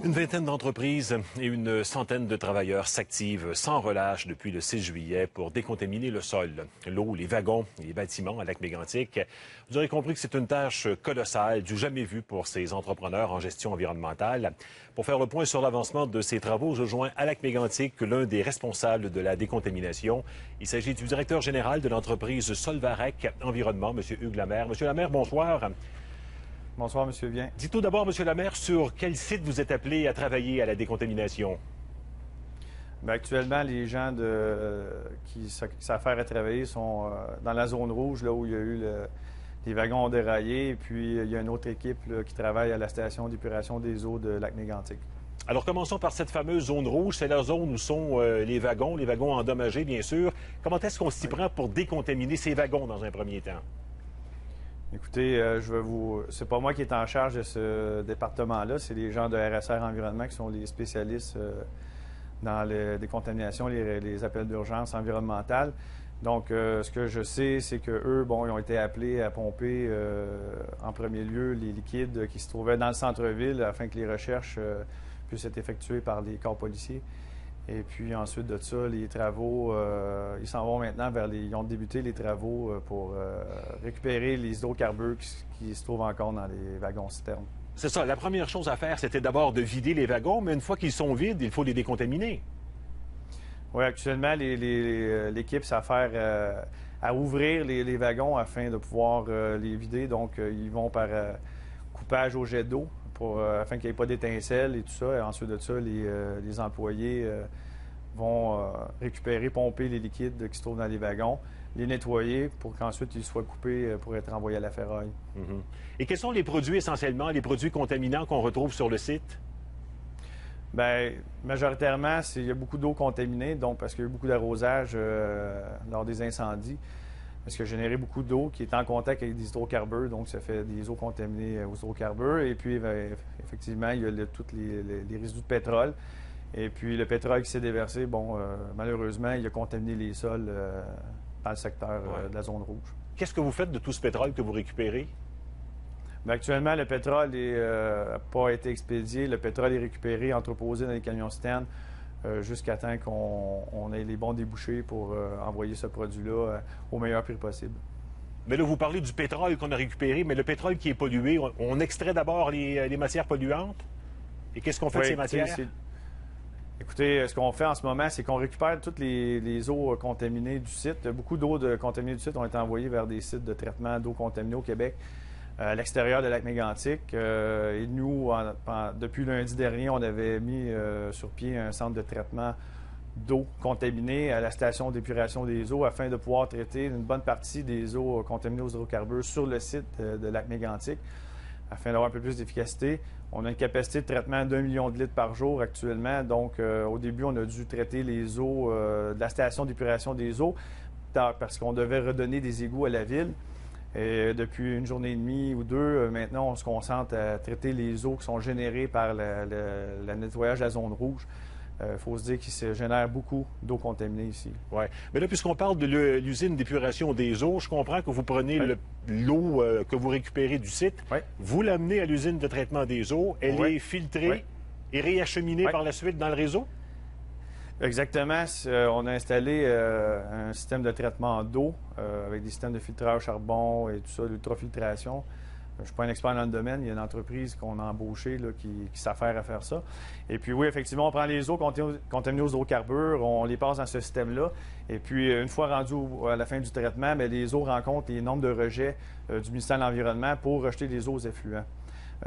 Une vingtaine d'entreprises et une centaine de travailleurs s'activent sans relâche depuis le 6 juillet pour décontaminer le sol, l'eau, les wagons et les bâtiments à Lac-Mégantic. Vous aurez compris que c'est une tâche colossale, du jamais vu pour ces entrepreneurs en gestion environnementale. Pour faire le point sur l'avancement de ces travaux, je joins à Lac-Mégantic l'un des responsables de la décontamination. Il s'agit du directeur général de l'entreprise Solvarec Environnement, M. Hugues Lamère. M. Lamère, bonsoir. Bonsoir, M. Vien. Dites-nous d'abord, M. Lamère, sur quel site vous êtes appelé à travailler à la décontamination? Bien, actuellement, les gens qui s'affairent à travailler sont dans la zone rouge, là où il y a eu les wagons déraillés. Et puis, il y a une autre équipe là, qui travaille à la station d'épuration des eaux de Lac-Mégantic. Alors, commençons par cette fameuse zone rouge. C'est la zone où sont les wagons endommagés, bien sûr. Comment est-ce qu'on s'y prend pour décontaminer ces wagons dans un premier temps? Écoutez, c'est pas moi qui est en charge de ce département-là, c'est les gens de RSR Environnement qui sont les spécialistes dans les décontaminations, les appels d'urgence environnementale. Donc, ce que je sais, c'est qu'eux, ils ont été appelés à pomper en premier lieu les liquides qui se trouvaient dans le centre-ville afin que les recherches puissent être effectuées par les corps policiers. Et puis ensuite de ça, les travaux, ils s'en vont maintenant ils ont débuté les travaux pour récupérer les hydrocarbures qui se trouvent encore dans les wagons-citernes. C'est ça. La première chose à faire, c'était d'abord de vider les wagons, mais une fois qu'ils sont vides, il faut les décontaminer. Oui, actuellement, l'équipe s'affaire à ouvrir les wagons afin de pouvoir les vider. Donc, ils vont par coupage au jet d'eau. Afin qu'il n'y ait pas d'étincelles et tout ça. Et ensuite de ça, les employés vont récupérer, pomper les liquides qui se trouvent dans les wagons, les nettoyer pour qu'ensuite ils soient coupés pour être envoyés à la ferraille. Mm-hmm. Et quels sont les produits essentiellement, les produits contaminants qu'on retrouve sur le site? Bien, majoritairement, il y a beaucoup d'eau contaminée, donc parce qu'il y a eu beaucoup d'arrosage lors des incendies. Parce que générer beaucoup d'eau qui est en contact avec des hydrocarbures, donc ça fait des eaux contaminées aux hydrocarbures. Et puis, effectivement, il y a tous les résidus de pétrole. Et puis, le pétrole qui s'est déversé, malheureusement, il a contaminé les sols dans le secteur de la zone rouge. Qu'est-ce que vous faites de tout ce pétrole que vous récupérez? Bien, actuellement, le pétrole n'a pas été expédié. Le pétrole est récupéré, entreposé dans les camions-citernes. Jusqu'à temps qu'on ait les bons débouchés pour envoyer ce produit-là au meilleur prix possible. Mais là, vous parlez du pétrole qu'on a récupéré, mais le pétrole qui est pollué, on extrait d'abord les matières polluantes? Et qu'est-ce qu'on fait de ces matières? Écoutez, ce qu'on fait en ce moment, c'est qu'on récupère toutes les eaux contaminées du site. Beaucoup d'eau contaminées du site ont été envoyées vers des sites de traitement d'eau contaminée au Québec, à l'extérieur de Lac-Mégantic. Et nous, depuis lundi dernier, on avait mis sur pied un centre de traitement d'eau contaminée à la station d'épuration des eaux afin de pouvoir traiter une bonne partie des eaux contaminées aux hydrocarbures sur le site de Lac-Mégantic afin d'avoir un peu plus d'efficacité. On a une capacité de traitement d'1 million de litres par jour actuellement. Donc, au début, on a dû traiter les eaux de la station d'épuration des eaux parce qu'on devait redonner des égouts à la ville. Et depuis une journée et demie ou deux, maintenant, on se concentre à traiter les eaux qui sont générées par le nettoyage de la zone rouge. Il faut se dire qu'il se génère beaucoup d'eau contaminée ici. Oui. Mais là, puisqu'on parle de l'usine d'épuration des eaux, je comprends que vous prenez l'eau que vous récupérez du site, vous l'amenez à l'usine de traitement des eaux, elle est filtrée et réacheminée par la suite dans le réseau? Exactement. On a installé un système de traitement d'eau avec des systèmes de filtrage charbon et tout ça, l'ultrafiltration. Je ne suis pas un expert dans le domaine. Il y a une entreprise qu'on a embauchée là, qui s'affaire à faire ça. Et puis oui, effectivement, on prend les eaux contaminées aux hydrocarbures, on les passe dans ce système-là. Et puis, une fois rendu à la fin du traitement, bien, les eaux rencontrent les normes de rejet du ministère de l'Environnement pour rejeter les eaux aux effluents.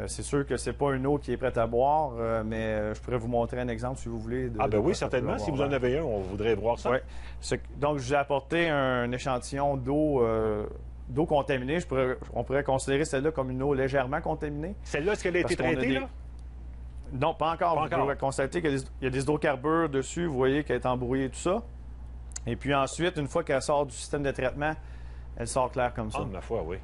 C'est sûr que c'est pas une eau qui est prête à boire, mais je pourrais vous montrer un exemple si vous voulez. Oui, certainement. Si vous en avez un, on voudrait voir ça. Oui. Donc, je vous ai apporté un échantillon d'eau contaminée. On pourrait considérer celle-là comme une eau légèrement contaminée. Celle-là, est-ce qu'elle a été traitée, là? Non, pas encore. Vous pourrez constater qu'il y a des hydrocarbures dessus. Vous voyez qu'elle est embrouillée et tout ça. Et puis ensuite, une fois qu'elle sort du système de traitement, elle sort claire comme ça. Ah, ma foi, oui.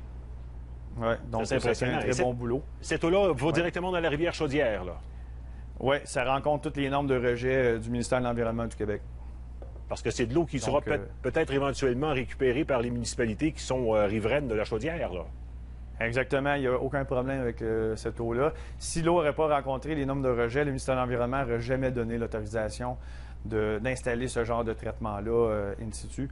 Oui, donc ça fait un très bon boulot. Cette eau-là va directement dans la rivière Chaudière, là? Oui, ça rencontre toutes les normes de rejet du ministère de l'Environnement du Québec. Parce que c'est de l'eau qui sera peut-être éventuellement récupérée par les municipalités qui sont riveraines de la Chaudière, là. Exactement, il n'y a aucun problème avec cette eau-là. Si l'eau n'aurait pas rencontré les normes de rejet, le ministère de l'Environnement n'aurait jamais donné l'autorisation d'installer ce genre de traitement-là in situ.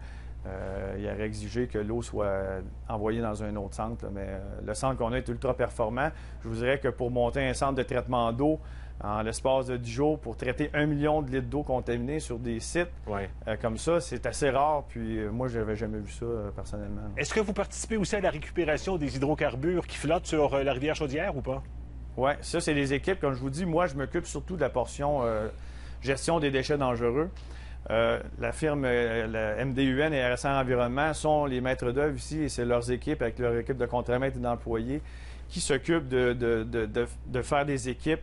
Il aurait exigé que l'eau soit envoyée dans un autre centre, là, mais le centre qu'on a est ultra performant. Je vous dirais que pour monter un centre de traitement d'eau en l'espace de 10 jours, pour traiter 1 million de litres d'eau contaminée sur des sites comme ça, c'est assez rare. Puis moi, je n'avais jamais vu ça personnellement. Est-ce que vous participez aussi à la récupération des hydrocarbures qui flottent sur la rivière Chaudière ou pas? Oui, ça, c'est les équipes. Comme je vous dis, moi, je m'occupe surtout de la portion gestion des déchets dangereux. La firme la MDUN et RSR Environnement sont les maîtres d'œuvre ici et c'est leurs équipes, avec leur équipe de contremaîtres et d'employés, qui s'occupent de faire des équipes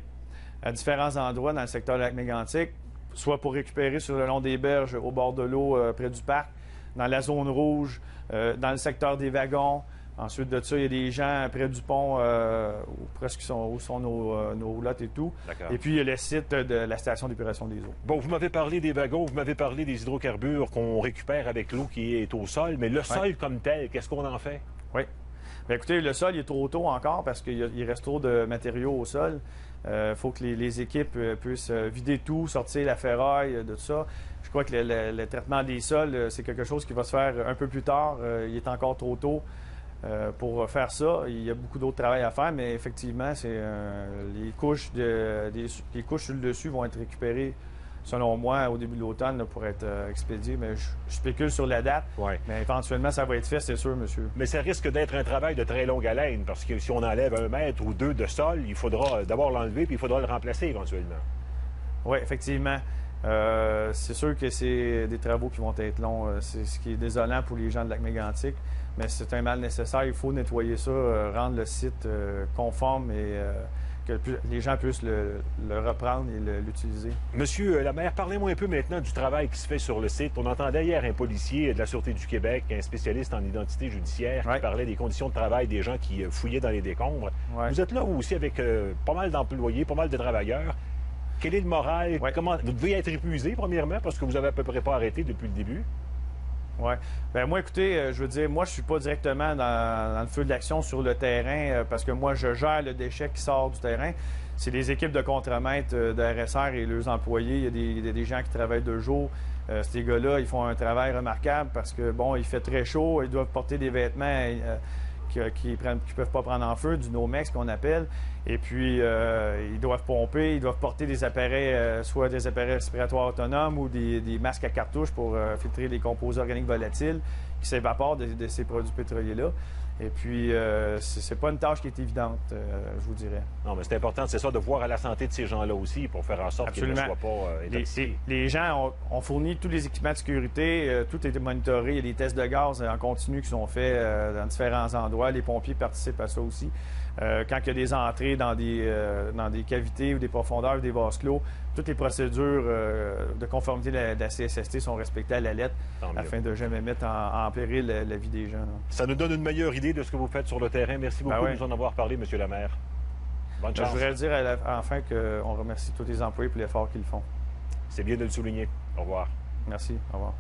à différents endroits dans le secteur de Lac-Mégantic, soit pour récupérer sur le long des berges, au bord de l'eau, près du parc, dans la zone rouge, dans le secteur des wagons. Ensuite de ça, il y a des gens près du pont, où sont nos roulottes et tout. Et puis, il y a le site de la station d'épuration des eaux. Bon, vous m'avez parlé des wagons, vous m'avez parlé des hydrocarbures qu'on récupère avec l'eau qui est au sol, mais le sol comme tel, qu'est-ce qu'on en fait? Oui. Bien, écoutez, le sol, il est trop tôt encore parce qu'il reste trop de matériaux au sol. Il faut que les équipes puissent vider tout, sortir la ferraille, de tout ça. Je crois que le traitement des sols, c'est quelque chose qui va se faire un peu plus tard. Il est encore trop tôt pour faire ça. Il y a beaucoup d'autres travail à faire, mais effectivement, les couches sur le dessus vont être récupérées, selon moi, au début de l'automne pour être expédiées. Mais je spécule sur la date. Mais éventuellement, ça va être fait, c'est sûr, monsieur. Mais ça risque d'être un travail de très longue haleine, parce que si on enlève 1 mètre ou 2 de sol, il faudra d'abord l'enlever, puis il faudra le remplacer éventuellement. Oui, effectivement. C'est sûr que c'est des travaux qui vont être longs. C'est ce qui est désolant pour les gens de Lac-Mégantic, mais c'est un mal nécessaire. Il faut nettoyer ça, rendre le site conforme et que les gens puissent le reprendre et l'utiliser. Monsieur Lemaire, parlez-moi un peu maintenant du travail qui se fait sur le site. On entendait hier un policier de la Sûreté du Québec, un spécialiste en identité judiciaire, qui parlait des conditions de travail des gens qui fouillaient dans les décombres. Vous êtes là aussi avec pas mal d'employés, pas mal de travailleurs. Quel est le moral? Comment... Vous devez être épuisé, premièrement, parce que vous avez à peu près pas arrêté depuis le début. Oui. Bien, moi, écoutez, je veux dire, moi, je suis pas directement dans le feu de l'action sur le terrain parce que moi, je gère le déchet qui sort du terrain. C'est les équipes de contremaîtres de RSR et leurs employés. Il y a des gens qui travaillent 2 jours. Ces gars-là, ils font un travail remarquable parce que, bon, il fait très chaud. Ils doivent porter des vêtements qui ne peuvent pas prendre en feu, du Nomex qu'on appelle. Et puis, ils doivent pomper, ils doivent porter des appareils, soit des appareils respiratoires autonomes ou des masques à cartouches pour filtrer les composés organiques volatiles qui s'évaporent de ces produits pétroliers-là. Et puis, c'est pas une tâche qui est évidente, je vous dirais. Non, mais c'est important, c'est ça, de voir à la santé de ces gens-là aussi pour faire en sorte qu'ils ne soient pas intoxiqués. Les gens ont fourni tous les équipements de sécurité, tout a été monitoré. Il y a des tests de gaz en continu qui sont faits dans différents endroits. Les pompiers participent à ça aussi. Quand il y a des entrées dans des cavités ou des profondeurs ou des vases clos, toutes les procédures de conformité de la CSST sont respectées à la lettre afin de ne jamais mettre en péril la vie des gens. Là. Ça nous donne une meilleure idée de ce que vous faites sur le terrain. Merci beaucoup de nous en avoir parlé, M. Lemaire. Bonne chance. Je voudrais dire enfin qu'on remercie tous les employés pour l'effort qu'ils font. C'est bien de le souligner. Au revoir. Merci. Au revoir.